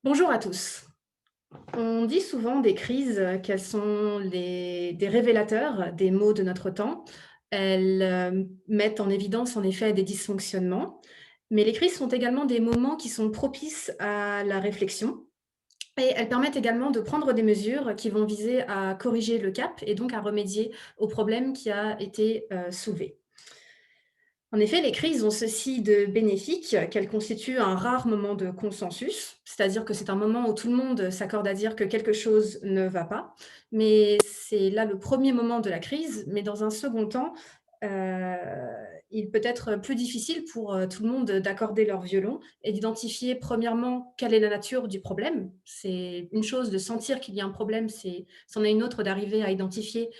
Bonjour à tous. On dit souvent des crises qu'elles sont des révélateurs des maux de notre temps. Elles mettent en évidence en effet des dysfonctionnements, mais les crises sont également des moments qui sont propices à la réflexion et elles permettent également de prendre des mesures qui vont viser à corriger le cap et donc à remédier au problème qui a été soulevé. En effet, les crises ont ceci de bénéfique qu'elles constituent un rare moment de consensus, c'est-à-dire que c'est un moment où tout le monde s'accorde à dire que quelque chose ne va pas. Mais c'est là le premier moment de la crise, mais dans un second temps, heu, il peut être plus difficile pour, tout le monde d'accorder leur violon et d'identifier premièrement quelle est la nature du problème. C'est une chose de sentir qu'il y a un problème, c'en est une autre d'arriver à identifier,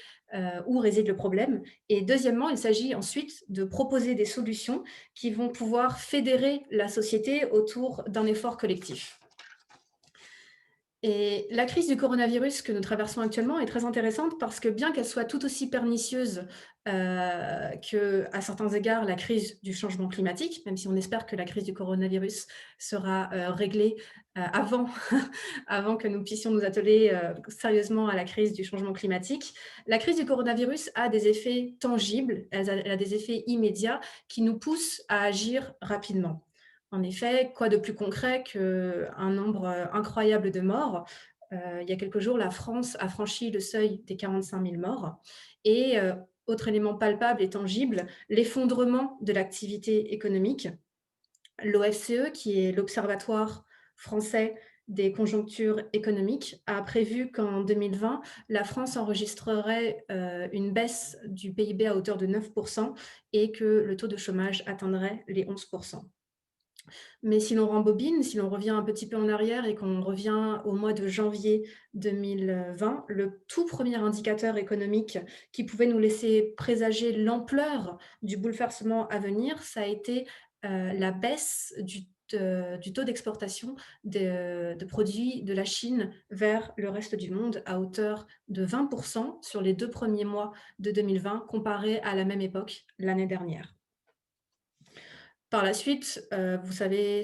où réside le problème. Et deuxièmement, il s'agit ensuite de proposer des solutions qui vont pouvoir fédérer la société autour d'un effort collectif. Et la crise du coronavirus que nous traversons actuellement est très intéressante parce que bien qu'elle soit tout aussi pernicieuse qu'à certains égards la crise du changement climatique, même si on espère que la crise du coronavirus sera réglée avant, avant que nous puissions nous atteler sérieusement à la crise du changement climatique, la crise du coronavirus a des effets tangibles, elle a des effets immédiats qui nous poussent à agir rapidement. En effet, quoi de plus concret qu'un nombre incroyable de morts? Il y a quelques jours, la France a franchi le seuil des 45 000 morts et autre élément palpable et tangible, l'effondrement de l'activité économique. L'OFCE, qui est l'Observatoire français des conjonctures économiques, a prévu qu'en 2020, la France enregistrerait une baisse du PIB à hauteur de 9 et que le taux de chômage atteindrait les 11. Mais si l'on rembobine, si l'on revient un petit peu en arrière et qu'on revient au mois de janvier 2020, le tout premier indicateur économique qui pouvait nous laisser présager l'ampleur du bouleversement à venir, ça a été la baisse du taux d'exportation de produits de la Chine vers le reste du monde à hauteur de 20% sur les 2 premiers mois de 2020 comparé à la même époque l'année dernière. Par la suite, vous savez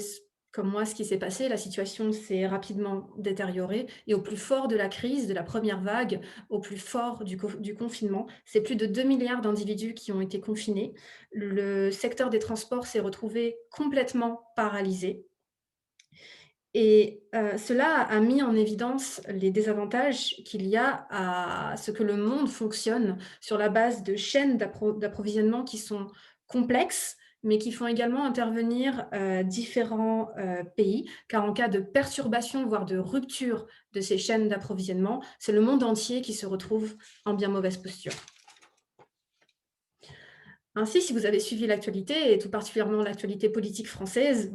comme moi ce qui s'est passé, la situation s'est rapidement détériorée et au plus fort de la crise, de la première vague, au plus fort du confinement, c'est plus de 2 milliards d'individus qui ont été confinés. Le secteur des transports s'est retrouvé complètement paralysé et cela a mis en évidence les désavantages qu'il y a à ce que le monde fonctionne sur la base de chaînes d'approvisionnement qui sont complexes, mais qui font également intervenir, différents, pays. Car en cas de perturbation, voire de rupture de ces chaînes d'approvisionnement, c'est le monde entier qui se retrouve en bien mauvaise posture. Ainsi, si vous avez suivi l'actualité et tout particulièrement l'actualité politique française,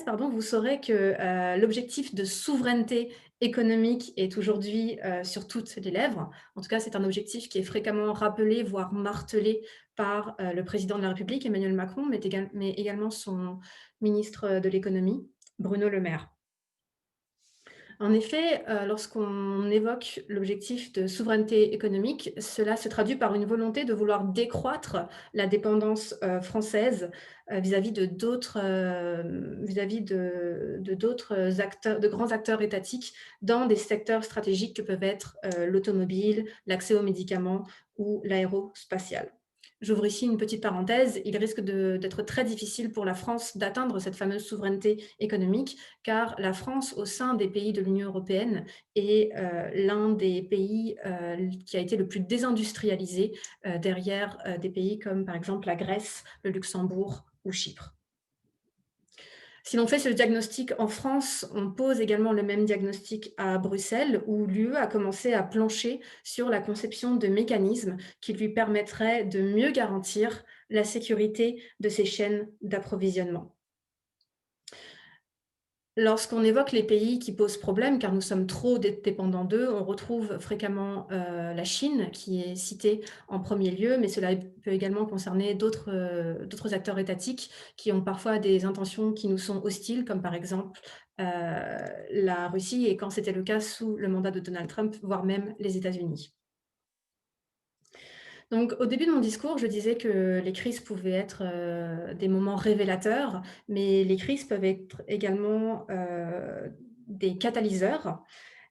pardon, vous saurez que, l'objectif de souveraineté économique est aujourd'hui, sur toutes les lèvres. En tout cas, c'est un objectif qui est fréquemment rappelé, voire martelé par, le président de la République, Emmanuel Macron, mais également son ministre, de l'économie, Bruno Le Maire. En effet, lorsqu'on évoque l'objectif de souveraineté économique, cela se traduit par une volonté de vouloir décroître la dépendance, française, vis-à-vis de d'autres, vis-à-vis de d'autres acteurs de grands acteurs étatiques dans des secteurs stratégiques que peuvent être, l'automobile, l'accès aux médicaments ou l'aérospatiale. J'ouvre ici une petite parenthèse, il risque d'être très difficile pour la France d'atteindre cette fameuse souveraineté économique car la France, au sein des pays de l'Union européenne, est l'un des pays qui a été le plus désindustrialisé derrière des pays comme par exemple la Grèce, le Luxembourg ou Chypre. Si l'on fait ce diagnostic en France, on pose également le même diagnostic à Bruxelles, où l'UE a commencé à plancher sur la conception de mécanismes qui lui permettraient de mieux garantir la sécurité de ces chaînes d'approvisionnement. Lorsqu'on évoque les pays qui posent problème, car nous sommes trop dépendants d'eux, on retrouve fréquemment, la Chine qui est citée en premier lieu, mais cela peut également concerner d'autres acteurs étatiques qui ont parfois des intentions qui nous sont hostiles, comme par exemple, heu, la Russie et quand c'était le cas sous le mandat de Donald Trump, voire même les États-Unis. Donc, au début de mon discours, je disais que les crises pouvaient être des moments révélateurs, mais les crises peuvent être également des catalyseurs.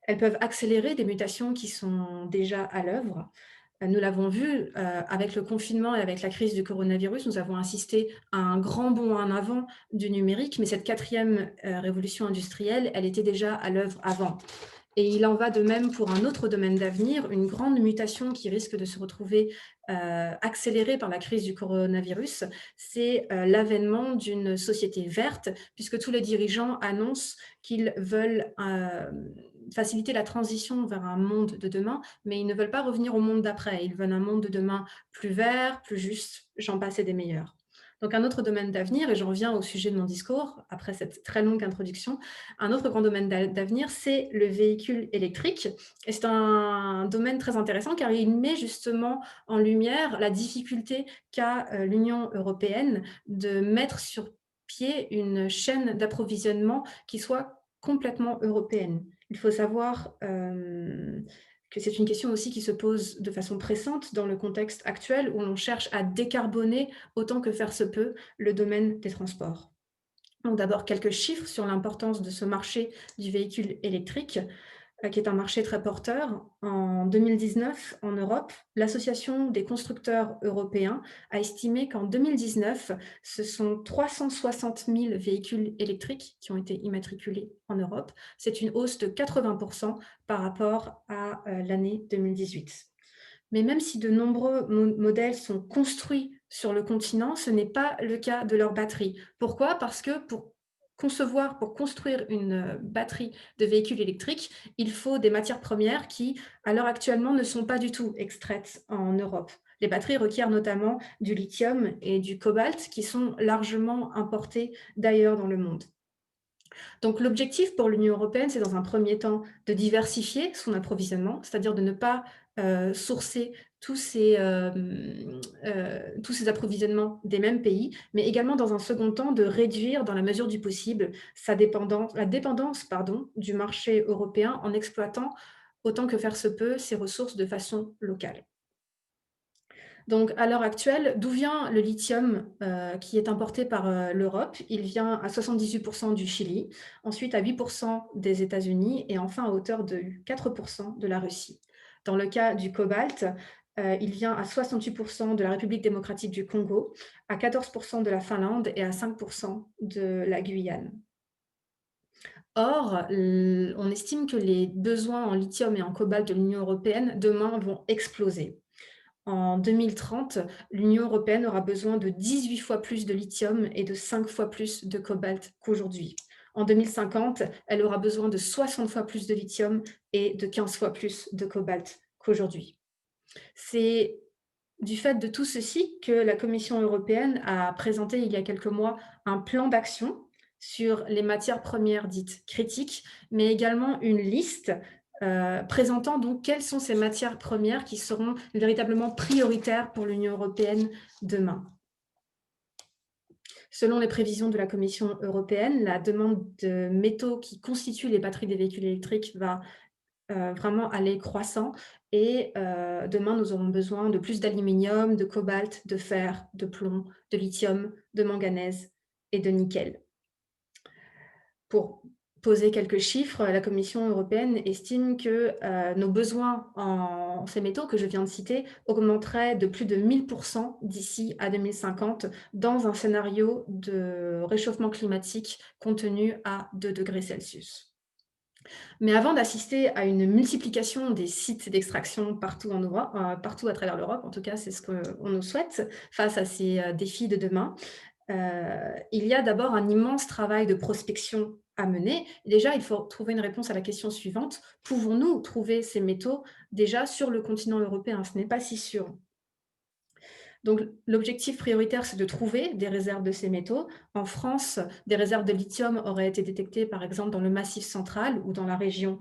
Elles peuvent accélérer des mutations qui sont déjà à l'œuvre. Nous l'avons vu, avec le confinement et avec la crise du coronavirus, nous avons assisté à un grand bond en avant du numérique, mais cette quatrième révolution industrielle, elle était déjà à l'œuvre avant. Et il en va de même pour un autre domaine d'avenir, une grande mutation qui risque de se retrouver accélérée par la crise du coronavirus, c'est l'avènement d'une société verte, puisque tous les dirigeants annoncent qu'ils veulent faciliter la transition vers un monde de demain, mais ils ne veulent pas revenir au monde d'après. Ils veulent un monde de demain plus vert, plus juste, j'en passe et des meilleurs. Donc un autre domaine d'avenir, et j'en reviens au sujet de mon discours, après cette très longue introduction, un autre grand domaine d'avenir, c'est le véhicule électrique. Et c'est un domaine très intéressant car il met justement en lumière la difficulté qu'a l'Union européenne de mettre sur pied une chaîne d'approvisionnement qui soit complètement européenne. Il faut savoir que c'est une question aussi qui se pose de façon pressante dans le contexte actuel où l'on cherche à décarboner autant que faire se peut le domaine des transports. Donc d'abord quelques chiffres sur l'importance de ce marché du véhicule électrique, qui est un marché très porteur. En 2019, en Europe, l'Association des constructeurs européens a estimé qu'en 2019, ce sont 360 000 véhicules électriques qui ont été immatriculés en Europe. C'est une hausse de 80% par rapport à l'année 2018. Mais même si de nombreux modèles sont construits sur le continent, ce n'est pas le cas de leur batterie. Pourquoi? Parce que pour construire une batterie de véhicule électrique, il faut des matières premières qui, à l'heure actuellement, ne sont pas du tout extraites en Europe. Les batteries requièrent notamment du lithium et du cobalt qui sont largement importés d'ailleurs dans le monde. Donc l'objectif pour l'Union européenne, c'est dans un premier temps de diversifier son approvisionnement, c'est-à-dire de ne pas sourcer tous ces approvisionnements des mêmes pays, mais également dans un second temps de réduire dans la mesure du possible la dépendance du marché européen en exploitant autant que faire se peut ses ressources de façon locale. Donc, à l'heure actuelle, d'où vient le lithium qui est importé par l'Europe? Il vient à 78% du Chili, ensuite à 8% des États-Unis et enfin à hauteur de 4% de la Russie. Dans le cas du cobalt, il vient à 68% de la République démocratique du Congo, à 14% de la Finlande et à 5% de la Guyane. Or, on estime que les besoins en lithium et en cobalt de l'Union européenne demain vont exploser. En 2030, l'Union européenne aura besoin de 18 fois plus de lithium et de 5 fois plus de cobalt qu'aujourd'hui. En 2050, elle aura besoin de 60 fois plus de lithium et de 15 fois plus de cobalt qu'aujourd'hui. C'est du fait de tout ceci que la Commission européenne a présenté il y a quelques mois un plan d'action sur les matières premières dites critiques, mais également une liste présentant donc quelles sont ces matières premières qui seront véritablement prioritaires pour l'Union européenne demain. Selon les prévisions de la Commission européenne, la demande de métaux qui constituent les batteries des véhicules électriques va vraiment aller croissant et demain, nous aurons besoin de plus d'aluminium, de cobalt, de fer, de plomb, de lithium, de manganèse et de nickel. Pour poser quelques chiffres, la Commission européenne estime que nos besoins en ces métaux que je viens de citer augmenteraient de plus de 1000% d'ici à 2050 dans un scénario de réchauffement climatique contenu à 2 degrés Celsius. Mais avant d'assister à une multiplication des sites d'extraction partout en Europe, partout à travers l'Europe, en tout cas, c'est ce qu'on nous souhaite face à ces défis de demain, il y a d'abord un immense travail de prospection à mener. Déjà, il faut trouver une réponse à la question suivante. Pouvons-nous trouver ces métaux déjà sur le continent européen? Ce n'est pas si sûr. Donc, l'objectif prioritaire, c'est de trouver des réserves de ces métaux. En France, des réserves de lithium auraient été détectées, par exemple, dans le Massif central ou dans la région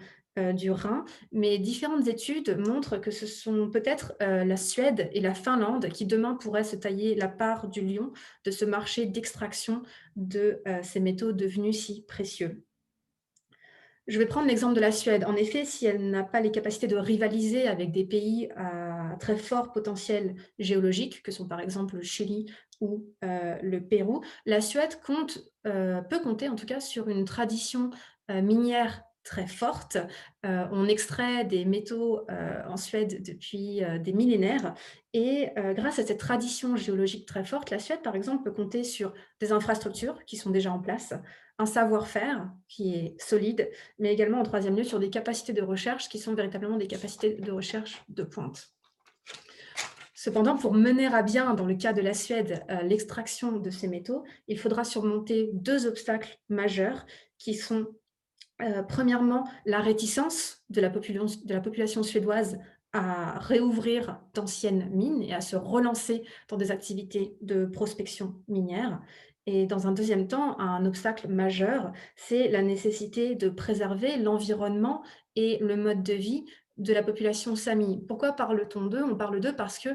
du Rhin. Mais différentes études montrent que ce sont peut-être la Suède et la Finlande qui, demain, pourraient se tailler la part du lion de ce marché d'extraction de ces métaux devenus si précieux. Je vais prendre l'exemple de la Suède. En effet, si elle n'a pas les capacités de rivaliser avec des pays à très fort potentiel géologique, que sont par exemple le Chili ou le Pérou, la Suède peut compter en tout cas sur une tradition, minière très forte. On extrait des métaux, en Suède depuis, des millénaires et grâce à cette tradition géologique très forte, la Suède, par exemple, peut compter sur des infrastructures qui sont déjà en place, un savoir-faire qui est solide, mais également en troisième lieu sur des capacités de recherche qui sont véritablement des capacités de recherche de pointe. Cependant, pour mener à bien, dans le cas de la Suède, l'extraction de ces métaux, il faudra surmonter 2 obstacles majeurs qui sont, premièrement, la réticence de la population suédoise à réouvrir d'anciennes mines et à se relancer dans des activités de prospection minière et dans un deuxième temps, un obstacle majeur, c'est la nécessité de préserver l'environnement et le mode de vie de la population sami. Pourquoi parle-t-on d'eux? On parle d'eux parce que,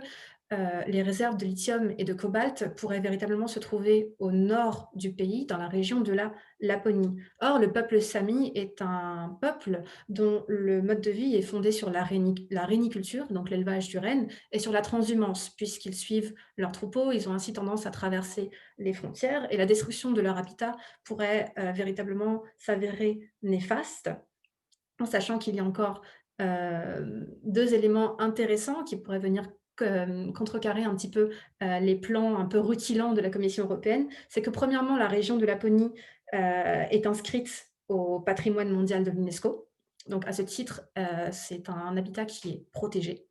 les réserves de lithium et de cobalt pourraient véritablement se trouver au nord du pays, dans la région de la Laponie. Or, le peuple sami est un peuple dont le mode de vie est fondé sur la réniculture, donc l'élevage du renne, et sur la transhumance, puisqu'ils suivent leurs troupeaux, ils ont ainsi tendance à traverser les frontières et la destruction de leur habitat pourrait véritablement s'avérer néfaste, en sachant qu'il y a encore 2 éléments intéressants qui pourraient venir contrecarrer un petit peu, les plans un peu rutilants de la Commission européenne. C'est que premièrement, la région de Laponie, est inscrite au patrimoine mondial de l'UNESCO. Donc à ce titre, c'est un habitat qui est protégé.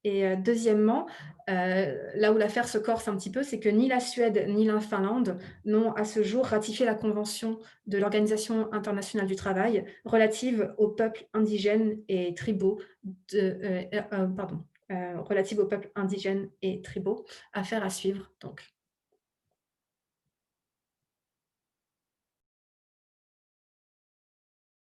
Et deuxièmement, là où l'affaire se corse un petit peu, c'est que ni la Suède ni la Finlande n'ont à ce jour ratifié la convention de l'Organisation internationale du travail relative aux peuples indigènes et tribaux relative aux peuples indigènes et tribaux. Affaire à suivre donc.